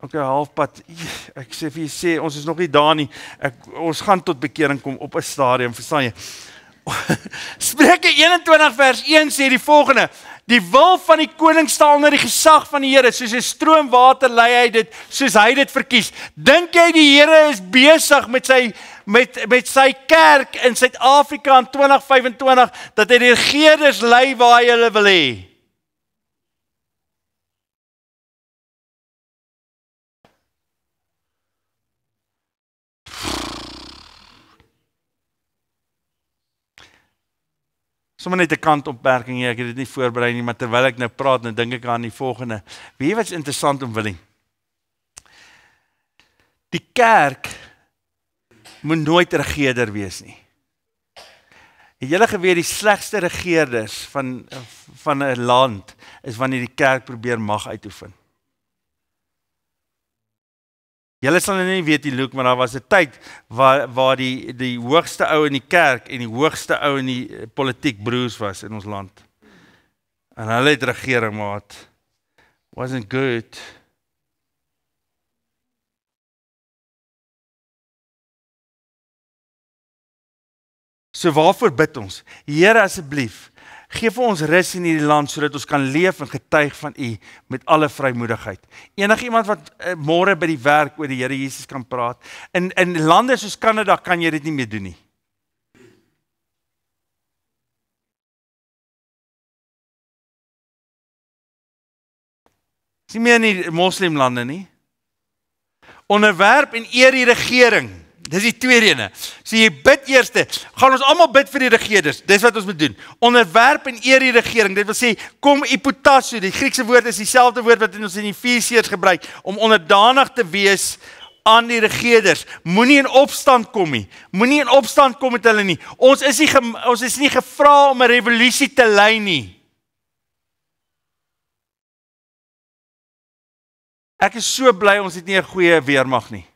OK, halfpad. Ek sê vir jy ons is nog nie daar nie. Ons gaan tot bekering kom op 'n stadium, verstaan jy? Spreuke 21 vers 1 sê die volgende: die wil van die koning staan onder die gesag van die Here, soos 'n stroomwater lei hy dit, soos hy dit verkies. Dink jy die Here is besig met sy kerk in Suid-Afrika in 2025, dat hy die regerders lei waar hy hulle wil hê? Sommer net 'n kantopmerking hier, ek het dit nie voorberei nie, maar terwyl ek nou praat, dan dink ek aan die volgende. Weet jy wat is interessant om wil? Die kerk moet nooit regerder wees nie. Het julle geweet die slegste regeerders van 'n land is wanneer die kerk probeer mag uitoefen? Julle sal nie weet die Luke, maar daar was 'n tyd waar die hoogste ou in die kerk en die hoogste ou in die politiek broers was in ons land. En hulle het regering, maar it wasn't good. So waarvoor bid ons? Here asseblief, gee vir ons rus in hierdie land sodat ons kan leef en getuig van U met alle vrymoedigheid. Enigiemand wat môre by die werk oor die Here Jesus kan praat. In lande soos Kanada kan jy dit nie meer doen nie. Dis nie meer in die moslimlande nie. Onderwerp en eer die regering. Dis die tweede ene. So jy bid eerste, gaan ons almal bid vir die regerders. Dis wat ons moet doen. Onderwerp en eer die regering. Dit wil sê, kom ipotasso, die Griekse woord is dieselfde woord wat ons in Efesiërs gebruik, om onderdanig te wees aan die regerders. Moenie in opstand kom nie. Moenie in opstand kom met hulle nie. Ons is nie gevra om 'n revolusie te lei nie. Ek is so bly ons het nie 'n goeie weermag nie.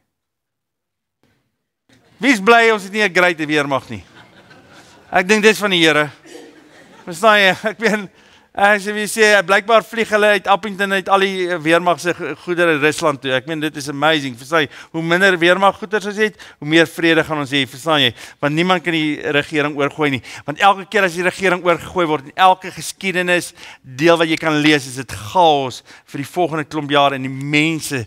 Wie is bly ons het nie 'n great weermag nie? Ek dink dis van die Here. Verstaan jy? Ek weet as jy sê blykbaar vlieg hulle uit Appington uit al die weermag se goedere in Rusland toe. Ek meen dit is amazing. Verstaan jy? Hoe minder weermag goeders ons het, hoe meer vrede gaan ons hê. Verstaan jy? Want niemand kan die regering oorgooi nie. Want elke keer as die regering oorgegooi word en elke geskiedenis deel wat jy kan lees, is dit chaos vir die volgende klomp jare en die mense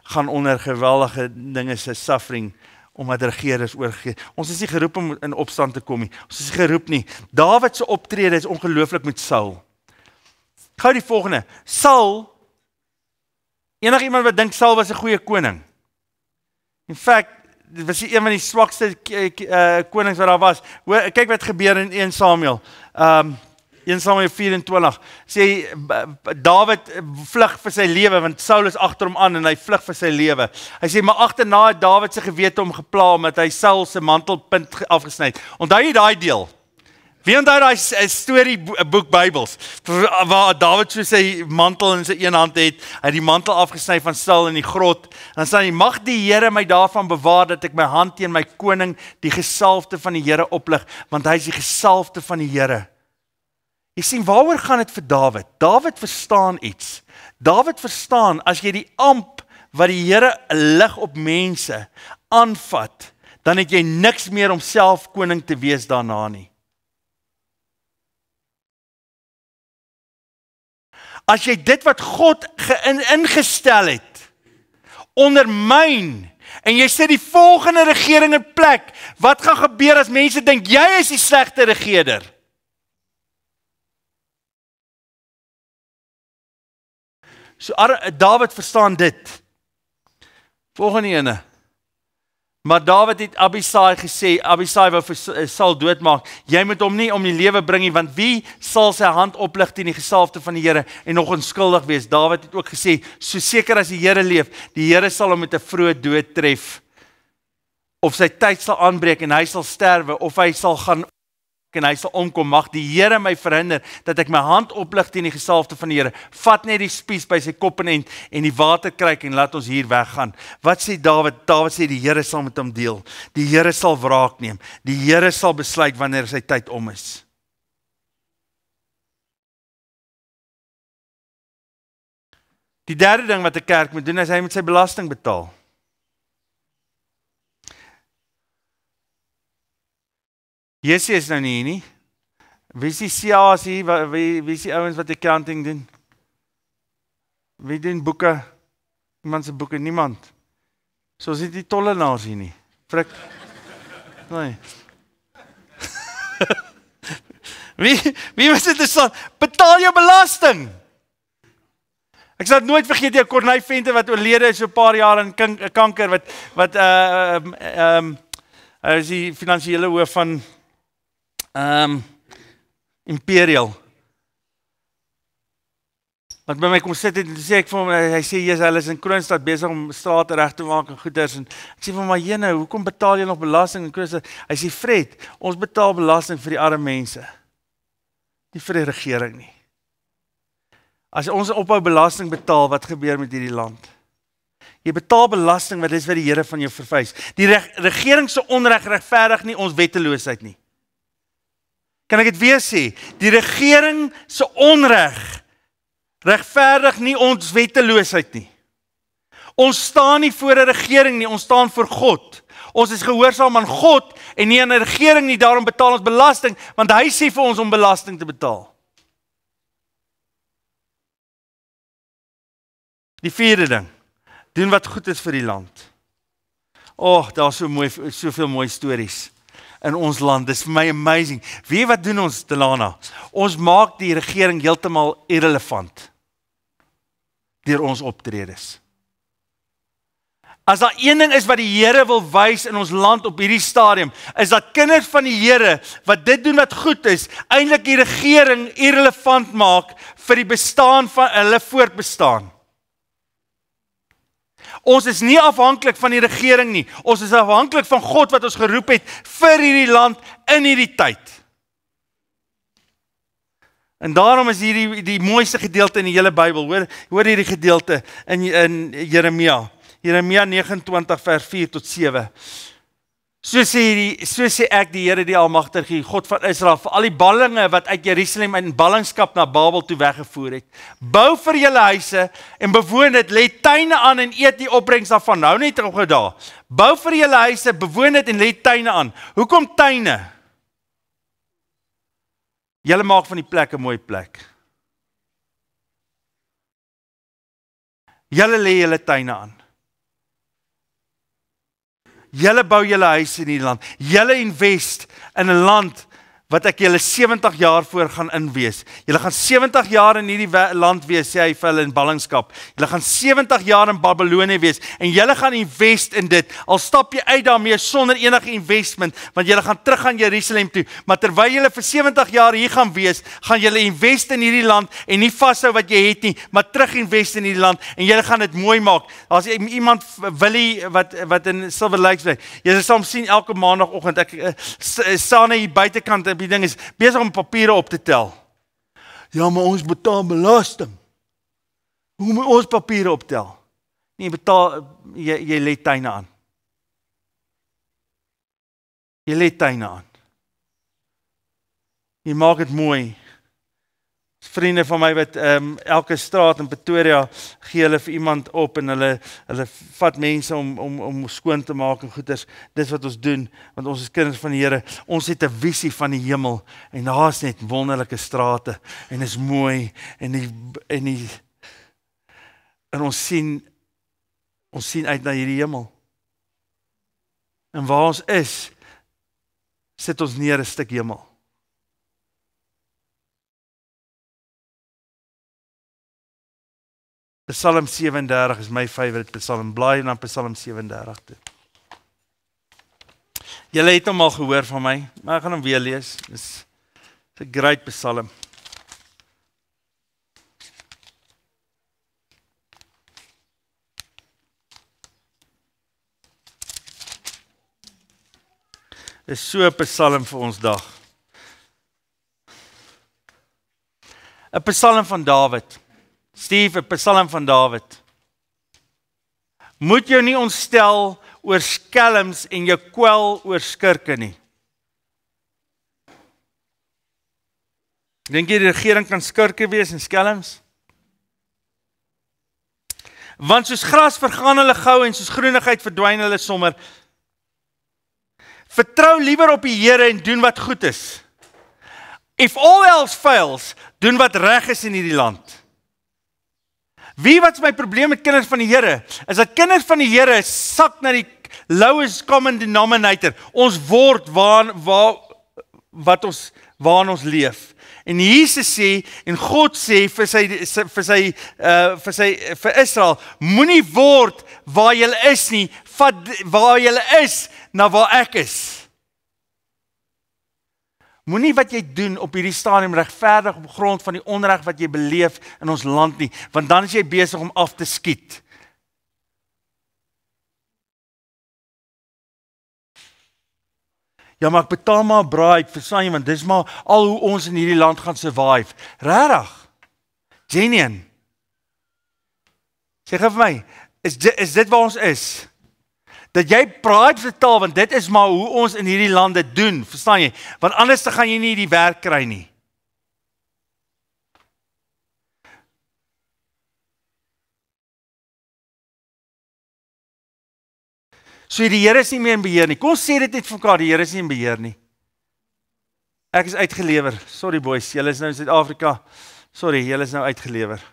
gaan onder geweldige dinge se suffering omdat regerders oorgegee. Ons is nie geroep om in opstand te kom nie. Ons is geroep nie. Dawid se optrede is ongelooflik met Saul. Gou die volgende. Saul, enigiemand wat dink Saul was 'n goeie koning. In fact, dit was een van die swakste konings wat daar was. Kyk wat gebeur in 1 Samuel. 1 Samuel 24, sê Dawid vlug vir sy lewe, want Saul is agter hom aan en hy vlug vir sy lewe. Hy sê, maar agterna het Dawid se gewete hom gepla, omdat hy Saul se mantelpunt afgesny het. Onthou jy daai deel? Wie onthou daai storie boek Bybels, waar Dawid so sy mantel in sy een hand het, hy het die mantel afgesny van Saul in die grot, en dan sê hy, mag die Here my daarvan bewaar, dat ek my hand teen my koning, die gesalfde van die Here oplig, want hy is die gesalfde van die Here. Jy sien, waaroor gaan dit vir Dawid? Dawid verstaan iets. Dawid verstaan, as jy die amp wat die Here lig op mense aanvat, dan het jy niks meer om self koning te wees daarna nie. As jy dit wat God ingestel het, ondermyn, en jy sit die volgende regering in plek, wat gaan gebeur as mense dink, jy is die slegte regerder? So Dawid verstaan dit. Volgende ene. Maar Dawid het Abisai gesê, Abisai wou vir Saul doodmaak, jy moet hom nie om die lewe bring nie, want wie sal sy hand oplig teen die gesalfde van die Here en nog onskuldig wees? Dawid het ook gesê, so seker as die Here leef, die Here sal hom met 'n vroeë dood tref. Of sy tyd sal aanbreek en hy sal sterwe, of hy sal gaan en hy sal omkom, mag die Here my verhinder, dat ek my hand oplig teen die gesalfde van die Here. Vat net die spies by sy kop en die waterkruik en laat ons hier weggaan. Wat sê Dawid? Dawid sê die Here sal met hom deel. Die Here sal wraak neem. Die Here sal besluit wanneer sy tyd om is. Die derde ding wat 'n kerk moet doen, is hy moet sy belasting betaal. Jessie is nou nie hier nie. Wie is die CA's hier? Wie is die ouens wat accounting doen? Wie doen boeke? Iemand se boeke? Niemand. So is dit die tollenaars hier nie. Frik. Nee. Wie was dit staan? Betaal jou belasting. Ek sal nooit vergeet die Corneille Venter wat oorlede is so 'n paar jaar in kanker wat hy is die finansiële hoof van Imperial. wat by my kom sit het, en sê ek vir hom, hy sê, yes, hulle is in Kroonstad besig om strate reg te maak en goeders, en ek sê vir hom, maar jene, hoekom betaal jy nog belasting in Kroonstad? Hy sê, Fred, ons betaal belasting vir die arme mense, nie vir die regering nie. As ons ophou belasting betaal, wat gebeur met hierdie land? Jy betaal belasting, wat is wat die Here van jou verwys. Die regering se onreg regverdig nie ons wetteloosheid nie. Kan ek dit weer sê? Die regering se onreg regverdig nie ons wetteloosheid nie. Ons staan nie voor 'n regering nie, ons staan voor God. Ons is gehoorsaam aan God en nie aan 'n regering nie, daarom betaal ons belasting, want hy sê vir ons om belasting te betaal. Die vierde ding, doen wat goed is vir die land. Daar is soveel mooi stories in ons land, dis vir my amazing. Weet wat doen ons, Delana? Ons maak die regering heeltemal irrelevant deur ons optredes. As daar een ding is wat die Here wil wys in ons land op hierdie stadium, is dat kinders van die Here, wat dit doen wat goed is, eintlik die regering irrelevant maak vir die bestaan van hulle voortbestaan. Ons is nie afhanklik van die regering nie, ons is afhanklik van God wat ons geroep het vir hierdie land in hierdie tyd. En daarom is hierdie die mooiste gedeelte in die hele Bybel. Hoor hierdie gedeelte in Jeremia 29 vers 4 tot 7. So sê ek die Here die Almagtige, God van Israel, vir al die ballinge wat uit Jerusalem in ballingskap na Babel toe weggevoer het. Bou vir julle huise en bewoon dit, lê tuine aan en eet die opbrengs daarvan. Nou net op daar. Bou vir julle huise, bewoon dit en lê tuine aan. Hoekom tuine? Julle maak van die plek 'n mooi plek. Julle lê julle tuine aan. Julle bou julle huise in die land. Julle invest in 'n land wat ek julle 70 jaar voor gaan inwees. Julle gaan 70 jaar in hierdie land wees, sê hy vir hulle in ballingskap. Julle gaan 70 jaar in Babylonië wees en julle gaan invest in dit. Al stap jy uit daarmee sonder enige investment, want julle gaan terug aan Jerusalem toe. Maar terwyl julle vir 70 jaar hier gaan wees, gaan julle invest in hierdie land en nie vashou wat jy het nie, maar terug invest in hierdie land en julle gaan dit mooi maak. As iemand Willie wat in Silver Lakes bly, jy sal hom sien elke maandagooggend. Ek staan hier buitekant. Die ding is besig om papiere op te tel. Ja, maar ons betaal belasting. Hoe moet ons papiere optel? Nee, jy lê tuine aan. Jy lê tuine aan. Jy maak dit mooi. Vriende van my wat elke straat in Pretoria gee hulle vir iemand op en hulle vat mense om skoon te maak en goeders. Dis wat ons doen, want ons is kinders van die Here. Ons het 'n visie van die hemel en daar is net wonderlike strate en is mooi en ons sien uit na hierdie hemel. En waar ons is, sit ons neer 'n stuk hemel. Psalm 37 is my favorite psalm. Blaai na Psalm 37 toe. Julle het hom al gehoor van my, maar ek gaan hom weer lees. Dis 'n great psalm. Dis so 'n psalm vir ons dag. 'n Psalm van Dawid. Steve, 'n psalm van Dawid. Moet jou nie ontstel oor skelms en jou kwel oor skurke nie. Dink jy die regering kan skurke wees en skelms? Want soos gras vergaan hulle gou en soos groenigheid verdwyn hulle sommer. Vertrou liewer op die Here en doen wat goed is. If all else fails, doen wat reg is in hierdie land. Wie wat is my probleem met kinders van die Here? Is dat kinders van die Here sak na die lowest common denominator. Ons word waarin ons leef. En Jesus sê, en God sê vir Israel, moenie word waar jy is nie, vat waar jy is na waar ek is. Moenie wat jy doen op hierdie stadium regverdig op grond van die onreg wat jy beleef in ons land nie, want dan is jy besig om af te skiet. Ja, maar ek betaal maar 'n bribe, verstaan jy, want dis maar al hoe ons in hierdie land gaan survive. Regtig? Genuine. Sê vir my, is dit waar ons is? Dat jy bribe betaal, want dit is maar hoe ons in hierdie lande doen, verstaan jy? Want anders dan gaan jy nie die werk kry nie. So die Here is nie meer in beheer nie. Kom ons sê dit net vir mekaar, die Here is nie in beheer nie. Ek is uitgelewer. Sorry boys, julle is nou in Suid-Afrika. Sorry, julle is nou uitgelewer.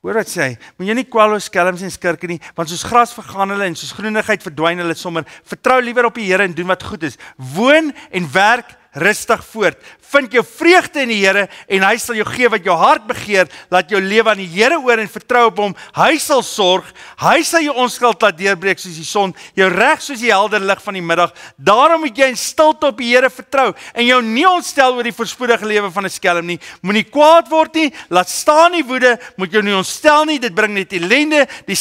Hoor wat sê hy, moet jy nie kwel oor skelms en skurke nie, want soos gras vergaan hulle en soos groenigheid verdwyn hulle sommer. Vertrou liewer op die Here en doen wat goed is. Woon en werk rustig voort. Vind jou vreugde in die Here en hy sal jou gee wat jou hart begeer. Laat jou lewe aan die Here oor en vertrou op hom. Hy sal sorg. Hy sal jou onskuld laat deurbreek soos die son, jou reg soos die helder lig van die middag. Daarom moet jy in stilte op die Here vertrou en jou nie ontstel oor die voorspoedige lewe van 'n skelm nie. Moenie kwaad word nie, laat staan die woede, moet jou nie ontstel nie, dit bring net ellende. Die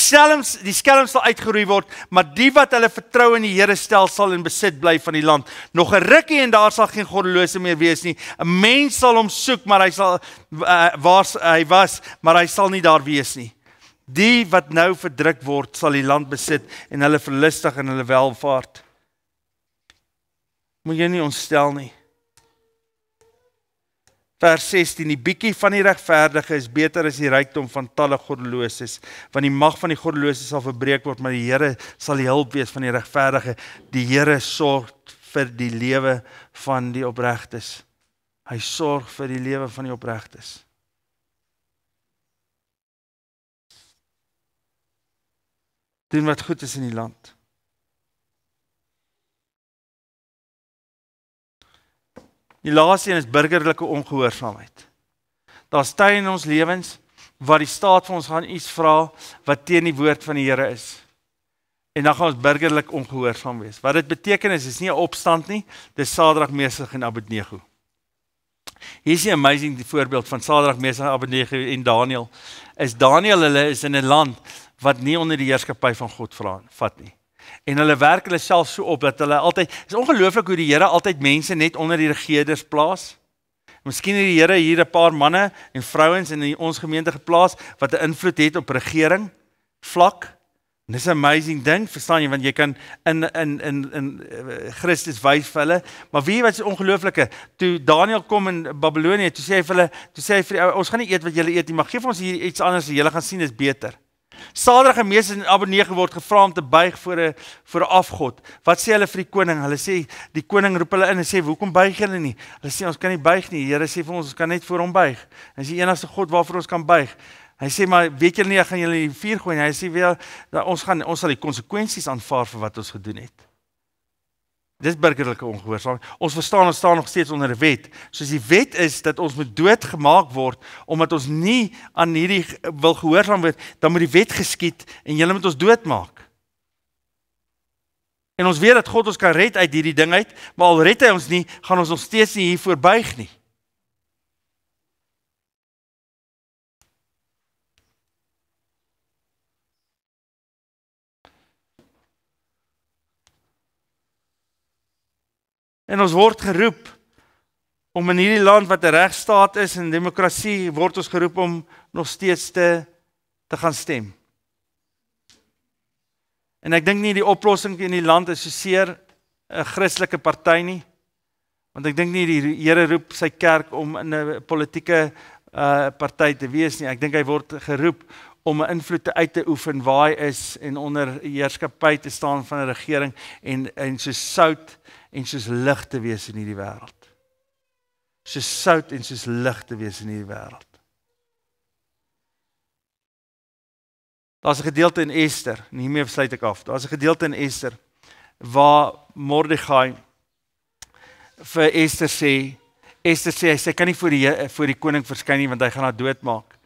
skelm sal uitgeroei word, maar die wat hulle vertrou in die Here stel, sal in besit bly van die land. Nog 'n rukkie en daar sal geen goddelose meer wees nie. 'n Mens sal hom soek, maar hy sal waar hy was, maar hy sal nie daar wees nie. Die wat nou verdruk word, sal die land besit en hulle verlustig in hulle welvaart. Moet jy nie ontstel nie. Vers 16, die bietjie van die regverdige is beter as die rykdom van talle goddeloses, want die mag van die goddeloses sal verbreek word, maar die Here sal die hulp wees van die regverdige. Die Here sorg vir die lewe van die opregtes. Hy sorg vir die lewe van die opregtes. Doen wat goed is in die land. Die laaste een is burgerlike ongehoorsaamheid. Daar's tye in ons lewens waar die staat vir ons gaan iets vra wat teen die woord van die Here is. En dan gaan ons burgerlik ongehoorsaam wees. Wat dit beteken is nie 'n opstand nie, dis Sadrag, Mesach en Abednego. Hier is 'n amazing voorbeeld van Sadrag, Mesach, Abednego en Daniël. Hulle is in 'n land wat nie onder die heerskappy van God vat nie. En hulle werk hulle self so op dat hulle altyd, is ongelooflik hoe die Here altyd mense net onder die regerders plaas. Miskien het die Here hier 'n paar manne en vrouens in ons gemeente geplaas wat 'n invloed het op regering vlak. En dis 'n amazing ding, verstaan jy, want jy kan in Christus wys vir hulle. Maar wie wat is ongelooflike? Toe Daniël kom in Babylonië, toe sê hy vir die ou, ons gaan nie eet wat julle eet nie, maar gee vir ons hier iets anders en julle gaan sien dis beter. Sadrag en Mesach en Abednego word gevra om te buig voor 'n afgod. Wat sê hulle vir die koning? Hulle sê, die koning roep hulle in en sê, hoekom buig julle nie? Hulle sê, ons kan nie buig nie. Die Here sê vir ons kan net voor hom buig. Hy is die enigste God waarvoor ons kan buig. Hy sê, maar weet julle nie, ek gaan julle in die vuur gooi nie. Hy sê, wel, ons sal die konsekwensies aanvaar vir wat ons gedoen het. Dis burgerlike ongehoorsaamheid. Ons staan nog steeds onder 'n wet. Soos die wet is dat ons moet doodgemaak word, omdat ons nie aan hierdie wil gehoorsaam word, dan moet die wet geskied en julle moet ons doodmaak. En ons weet dat God ons kan red uit hierdie ding uit, maar al red hy ons nie, gaan ons nog steeds nie hier voorbuig nie. En ons word geroep om in hierdie land wat 'n regstaat is en demokrasie, word ons geroep om nog steeds te gaan stem. En ek dink nie die oplossing in die land is soseer 'n Christelike party nie, want ek dink nie die Here roep sy kerk om in 'n politieke party te wees nie. Ek dink hy word geroep om 'n invloed uit te oefen waar hy is en onder heerskappy te staan van 'n regering en soos sout en soos lig te wees in hierdie wêreld. Soos sout en soos lig te wees in hierdie wêreld. Daar's 'n gedeelte in Ester, en hiermee sluit ek af. Daar's 'n gedeelte in Ester waar Mordegai vir Ester sê hy kan nie voor die koning verskyn nie want hy gaan haar doodmaak.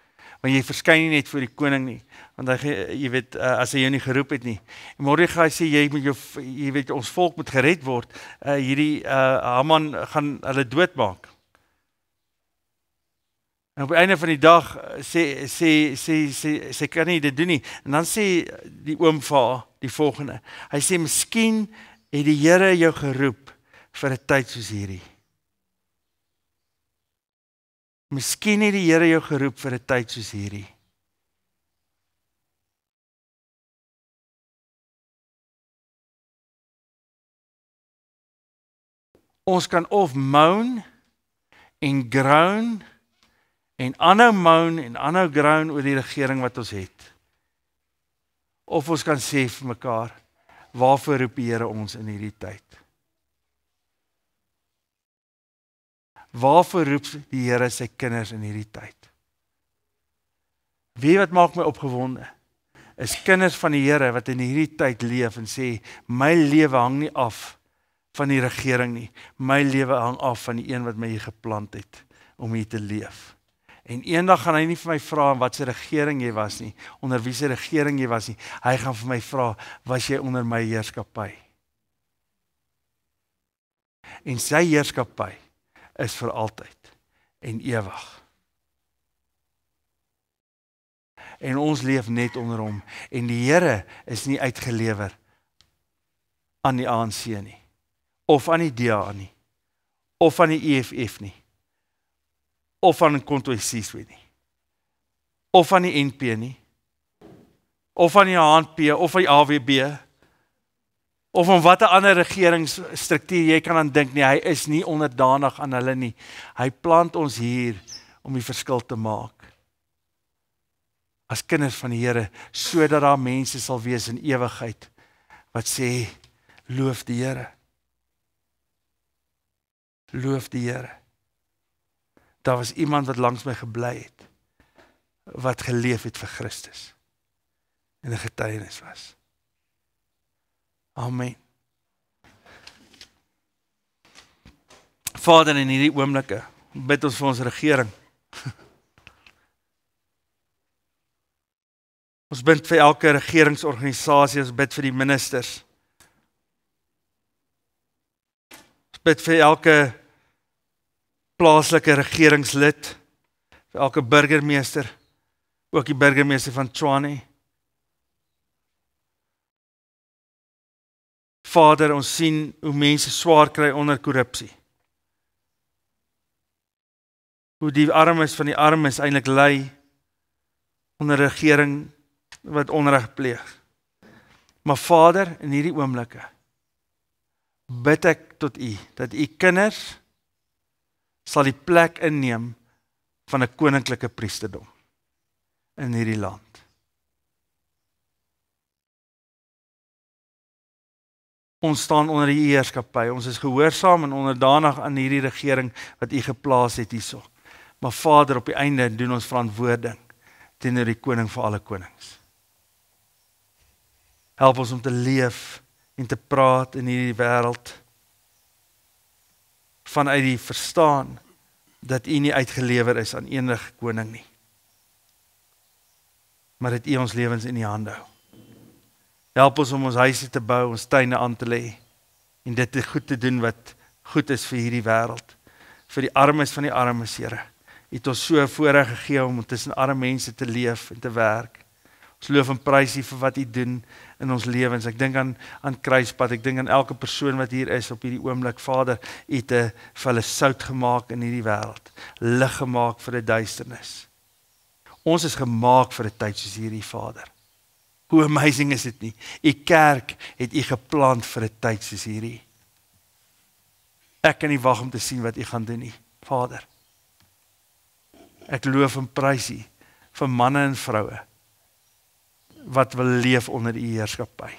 want jy verskyn nie net voor die koning nie, want jy weet, as hy jou nie geroep het nie. En Mordegai sê, jy weet, ons volk moet gered word, hierdie Haman gaan hulle doodmaak. En op die einde van die dag sê kan nie dit doen nie. En dan sê die oom vir haar die volgende. Hy sê, miskien het die Here jou geroep vir 'n tyd soos hierdie. Miskien het die Here jou geroep vir 'n tyd soos hierdie. Ons kan of moan en groan en aanhou moan en aanhou groan oor die regering wat ons het. Of ons kan sê vir mekaar, waarvoor roep die Here ons in hierdie tyd? Waarvoor roep die Here sy kinders in hierdie tyd? Wie wat maak my opgewonde? Is kinders van die Here wat in hierdie tyd leef en sê, my lewe hang nie af van die regering nie. My lewe hang af van die een wat my hier geplant het om hier te leef. En eendag gaan hy nie vir my vra wat se regering jy was nie, onder wie se regering jy was nie. Hy gaan vir my vra, was jy onder my heerskappy? En sy heerskappy is vir altyd en ewig. En ons leef net onder hom. En die Here is nie uitgelewer aan die ANC nie, of aan die DA nie, of aan die EFF nie, of aan Kontoisies nie, of aan die NP nie, of aan die HNP, of aan die AWB, of om watter ander regeringsstruktuur jy kan aan dink nie, hy is nie onderdanig aan hulle nie. Hy plant ons hier om die verskil te maak. As kinders van die Here, sodat daar mense sal wees in ewigheid, wat sê, loof die Here. Loof die Here. Daar was iemand wat langs my gebly het, wat geleef het vir Christus, en 'n getuienis was. Amen. Vader, in hierdie oomblikke, bid ons vir ons regering. Ons bid vir elke regeringsorganisasie, ons bid vir die ministers. Ons bid vir elke plaaslike regeringslid, vir elke burgemeester, ook die burgemeester van Tshwane. Vader, ons sien hoe mense swaar kry onder korrupsie. Hoe die armes van die armes eintlik ly onder 'n regering wat onreg pleeg. Maar Vader, in hierdie oomblikke, bid ek tot U, dat U kinders sal die plek inneem van 'n koninklike priesterdom in hierdie land. Ons staan onder die heerskappy, ons is gehoorsaam en onderdanig aan hierdie regering wat U geplaas het hierso. Maar Vader, op die einde doen ons verantwoording teenoor die koning van alle konings. Help ons om te leef en te praat in hierdie wêreld vanuit die verstaan dat U nie uitgelewer is aan enige koning nie, maar dat U ons lewens in U hande hou. Help ons om ons huise te bou, ons tuine aan te lê en dit goed te doen wat goed is vir hierdie wêreld, vir die armes van die armes, Here. U het ons so voorreg gegee om tussen arme mense te leef en te werk. Ons loof en prys U vir wat U doen in ons lewens. Ek dink aan Kruispad, ek dink aan elke persoon wat hier is op hierdie oomblik. Vader, U het vir hulle sout gemaak in hierdie wêreld, lig gemaak vir 'n duisternis. Ons is gemaak vir 'n tyd soos hierdie, Vader. Hoe amazing is dit nie? U kerk het U geplant vir 'n tyd soos hierdie. Ek kan nie wag om te sien wat U gaan doen nie, Vader. Ek loof en prys U vir manne en vroue wat wil leef onder U heerskappy.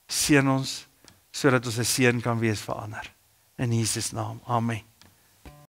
Seën ons sodat ons 'n seën kan wees vir ander. In Jesus naam. Amen.